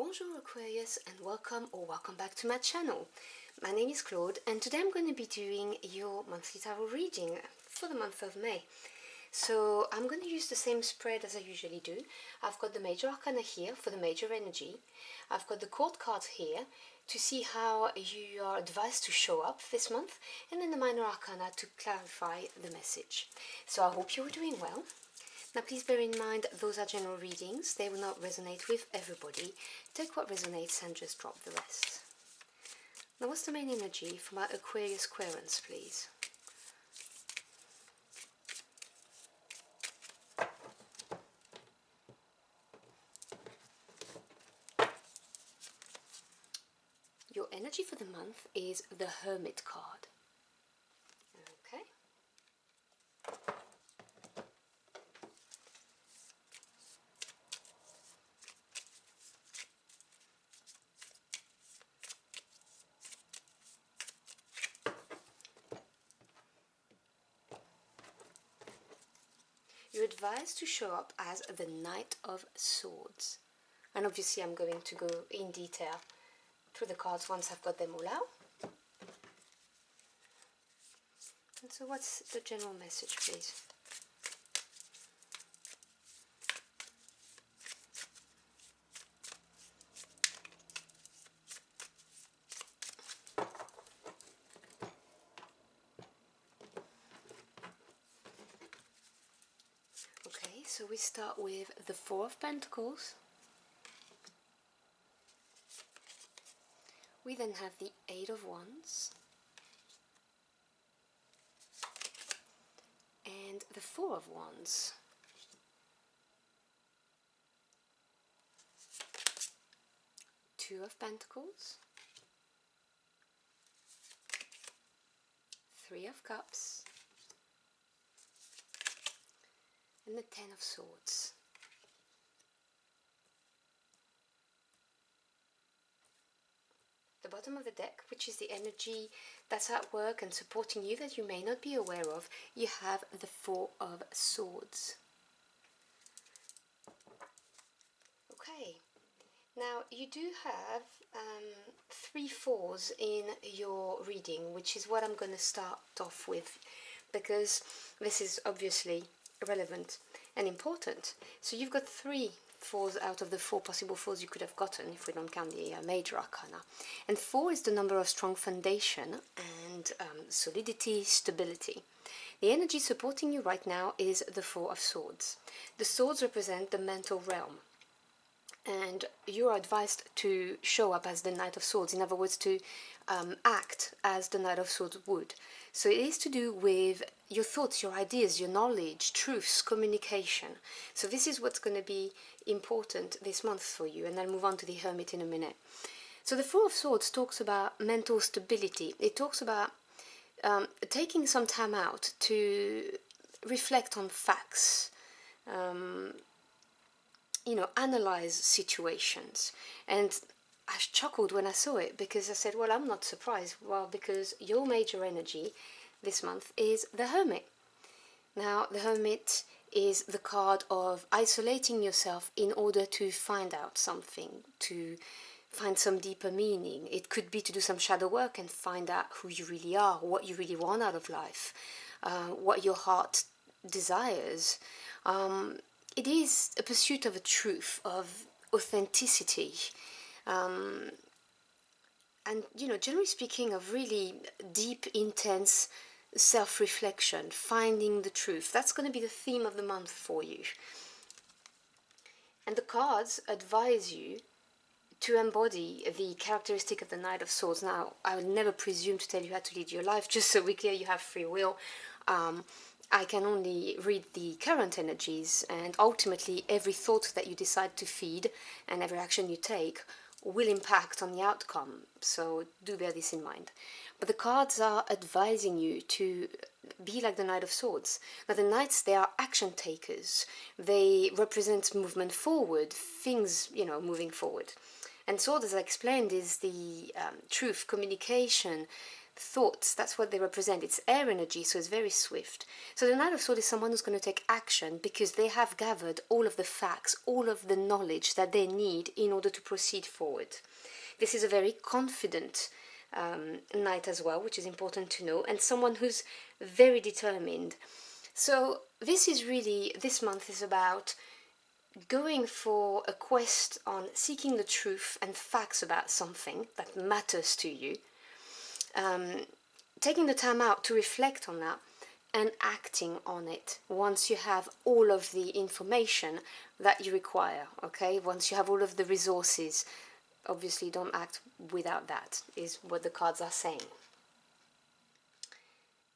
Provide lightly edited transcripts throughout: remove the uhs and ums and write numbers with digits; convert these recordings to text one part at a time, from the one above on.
Bonjour Aquarius, and welcome back to my channel. My name is Claude, and today I'm going to be doing your monthly tarot reading for the month of May. So I'm going to use the same spread as I usually do. I've got the major arcana here for the major energy. I've got the court cards here to see how you are advised to show up this month, and then the minor arcana to clarify the message. So I hope you're doing well. Now please bear in mind those are general readings, they will not resonate with everybody. Take what resonates and just drop the rest. Now what's the main energy for my Aquarius querents, please? Your energy for the month is the Hermit card. Okay. You're advised to show up as the Knight of Swords. And obviously I'm going to go in detail through the cards once I've got them all out. And so what's the general message, please? Okay, so we start with the Four of Pentacles. We then have the Eight of Wands. And the Four of Wands. Two of Pentacles. Three of Cups. And the Ten of Swords. The bottom of the deck, which is the energy that's at work and supporting you that you may not be aware of, you have the Four of Swords. Okay, now you do have three fours in your reading, which is what I'm going to start off with, because this is obviously relevant and important. So you've got three fours out of the four possible fours you could have gotten if we don't count the major arcana. And four is the number of strong foundation and solidity, stability. The energy supporting you right now is the Four of Swords. The swords represent the mental realm. And you are advised to show up as the Knight of Swords, in other words, to act as the Knight of Swords would. So it is to do with your thoughts, your ideas, your knowledge, truths, communication. So this is what's going to be important this month for you, and I'll move on to the Hermit in a minute. So the Four of Swords talks about mental stability. It talks about taking some time out to reflect on facts, analyze situations. And I chuckled when I saw it, because I said, well, I'm not surprised. Well, because your major energy this month is the Hermit. Now, the Hermit is the card of isolating yourself in order to find out something, to find some deeper meaning. It could be to do some shadow work and find out who you really are, what you really want out of life, what your heart desires. It is a pursuit of a truth, of authenticity, and generally speaking, of really deep, intense self-reflection, finding the truth. That's going to be the theme of the month for you. And the cards advise you to embody the characteristic of the Knight of Swords. Now, I would never presume to tell you how to lead your life, just so we're clear, you have free will. I can only read the current energies, and ultimately every thought that you decide to feed and every action you take will impact on the outcome, so do bear this in mind. But the cards are advising you to be like the Knight of Swords. Now the Knights, they are action takers. They represent movement forward, things, moving forward. And Sword, as I explained, is the truth, communication, thoughts. That's what they represent. It's air energy, so it's very swift. So the Knight of Swords is someone who's going to take action because they have gathered all of the facts, all of the knowledge that they need in order to proceed forward. This is a very confident knight as well, which is important to know, and someone who's very determined. So this month is about going for a quest on seeking the truth and facts about something that matters to you, taking the time out to reflect on that and acting on it once you have all of the information that you require, okay? Once you have all of the resources. Obviously, don't act without that, is what the cards are saying.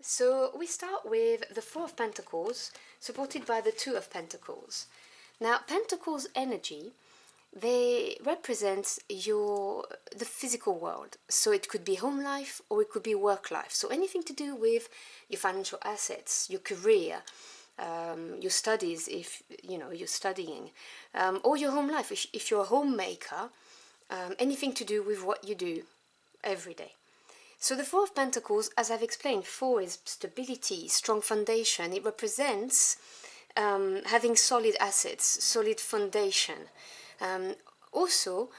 So we start with the Four of Pentacles, supported by the Two of Pentacles. Now, Pentacles energy, they represent the physical world. So it could be home life or it could be work life. So anything to do with your financial assets, your career, your studies, if you're studying, or your home life, if you're a homemaker. Anything to do with what you do every day. So the Four of Pentacles, as I've explained, 4 is stability, strong foundation. It represents having solid assets, solid foundation. Also,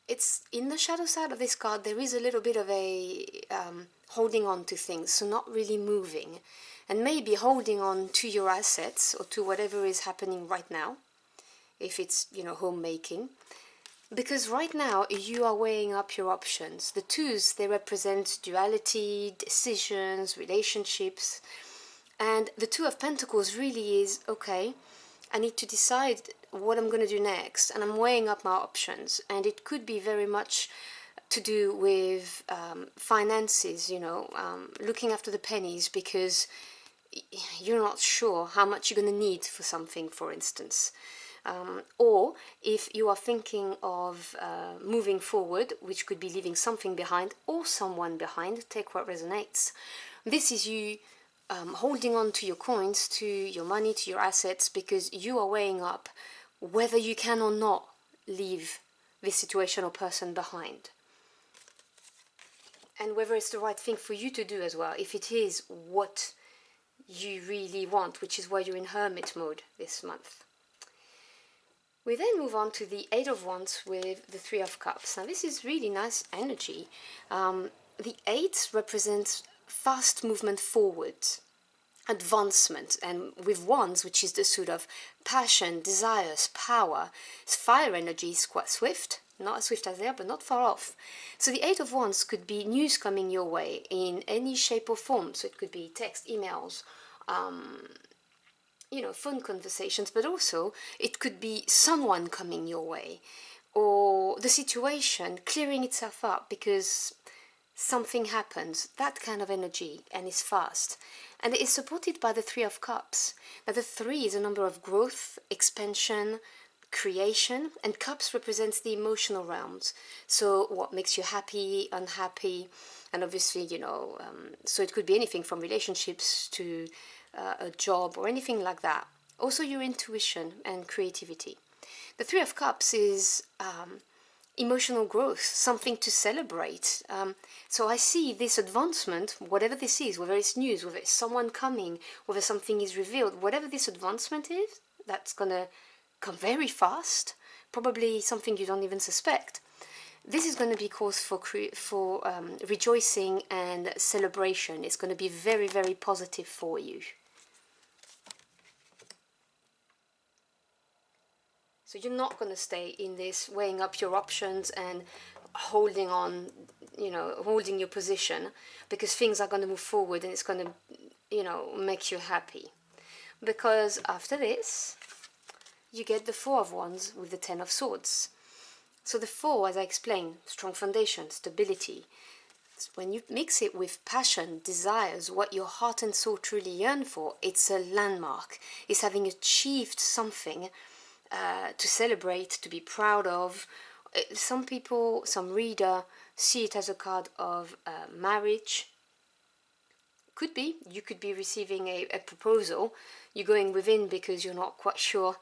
it's in the shadow side of this card, there is a little bit of a holding on to things, so not really moving. And maybe holding on to your assets or to whatever is happening right now, if it's, homemaking. Because right now you are weighing up your options. The twos, they represent duality, decisions, relationships. And the Two of Pentacles really is, okay, I need to decide what I'm going to do next. And I'm weighing up my options. And it could be very much to do with finances, looking after the pennies because you're not sure how much you're going to need for something, for instance. Or if you are thinking of moving forward, which could be leaving something behind or someone behind, take what resonates. This is you holding on to your coins, to your money, to your assets, because you are weighing up whether you can or not leave this situation or person behind. And whether it's the right thing for you to do as well, if it is what you really want, which is why you're in hermit mode this month. We then move on to the Eight of Wands with the Three of Cups. Now this is really nice energy. The Eight represents fast movement forward, advancement, and with Wands, which is the sort of passion, desires, power, fire energy is quite swift. Not as swift as they are, but not far off. So the Eight of Wands could be news coming your way in any shape or form. So it could be text, emails, phone conversations, but also it could be someone coming your way or the situation clearing itself up because something happens, that kind of energy, and is fast. And it is supported by the Three of Cups. Now the 3 is a number of growth, expansion, creation, and Cups represents the emotional realms. So what makes you happy, unhappy, and obviously, so it could be anything from relationships to a job or anything like that. Also your intuition and creativity. The Three of Cups is emotional growth, something to celebrate. So I see this advancement, whatever this is, whether it's news, whether it's someone coming, whether something is revealed, whatever this advancement is, that's going to come very fast, probably something you don't even suspect. This is going to be cause for rejoicing and celebration. It's going to be very, very positive for you. So you're not going to stay in this weighing up your options and holding on, holding your position, because things are going to move forward and it's going to, make you happy. Because after this, you get the Four of Wands with the Ten of Swords. So the 4, as I explained, strong foundation, stability. When you mix it with passion, desires, what your heart and soul truly yearn for, it's a landmark. It's having achieved something to celebrate, to be proud of. Some people, some reader, see it as a card of marriage. Could be. You could be receiving a proposal. You're going within because you're not quite sure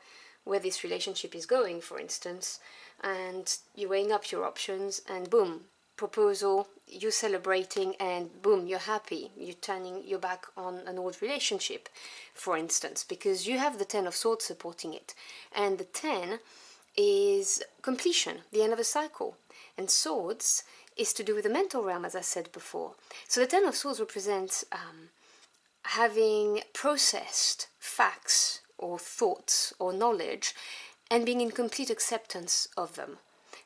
where this relationship is going, for instance. And you're weighing up your options and boom, proposal, you're celebrating, and boom, you're happy. You're turning your back on an old relationship, for instance, because you have the 10 of Swords supporting it. And the 10 is completion, the end of a cycle. And Swords is to do with the mental realm, as I said before. So the 10 of Swords represents having processed facts or thoughts or knowledge and being in complete acceptance of them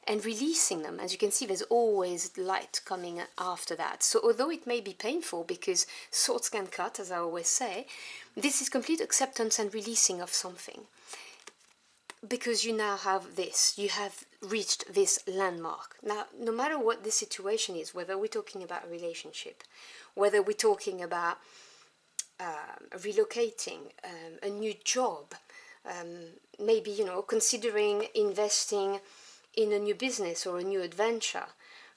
and releasing them. As you can see, there's always light coming after that. So although it may be painful, because swords can cut, as I always say, this is complete acceptance and releasing of something. Because you now have this, you have reached this landmark. Now, no matter what this situation is, whether we're talking about a relationship, whether we're talking about relocating, a new job, maybe, you know, considering investing in a new business or a new adventure,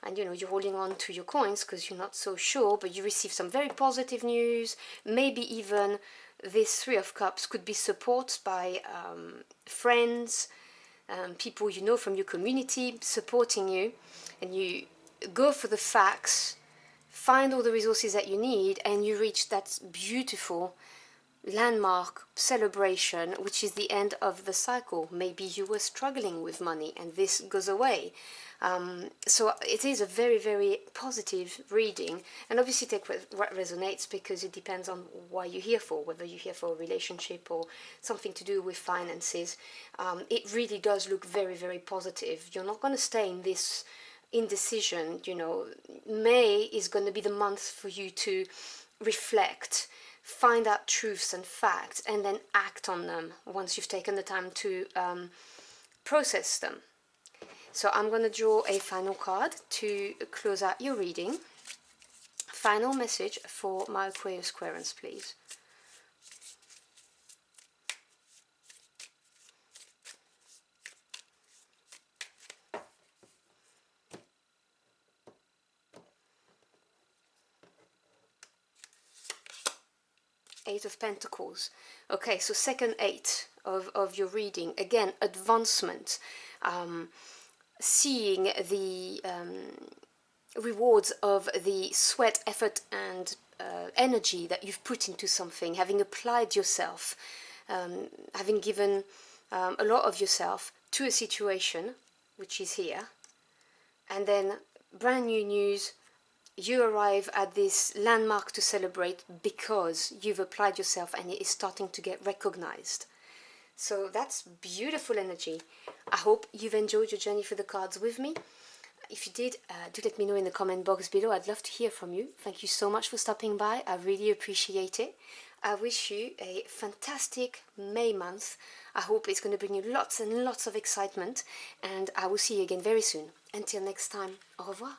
and you know, you're holding on to your coins because you're not so sure, but you receive some very positive news. Maybe even this Three of Cups could be supported by friends, people you know from your community supporting you, and you go for the facts, find all the resources that you need, and you reach that beautiful landmark celebration, which is the end of the cycle. Maybe you were struggling with money and this goes away. So it is a very, very positive reading, and obviously take what resonates, because it depends on why you're here for, whether you're here for a relationship or something to do with finances. It really does look very, very positive. You're not going to stay in this indecision. You know, May is going to be the month for you to reflect, find out truths and facts, and then act on them once you've taken the time to process them. So I'm going to draw a final card to close out your reading. Final message for my Aquarius Aquarians, please. Eight of Pentacles. Okay, so second eight of your reading. Again, advancement. Seeing the rewards of the sweat, effort and energy that you've put into something, having applied yourself, having given a lot of yourself to a situation, which is here. And then brand new news, you arrive at this landmark to celebrate because you've applied yourself and it is starting to get recognized. So that's beautiful energy. I hope you've enjoyed your journey for the cards with me. If you did, do let me know in the comment box below. I'd love to hear from you. Thank you so much for stopping by. I really appreciate it. I wish you a fantastic May month. I hope it's going to bring you lots and lots of excitement. And I will see you again very soon. Until next time, au revoir.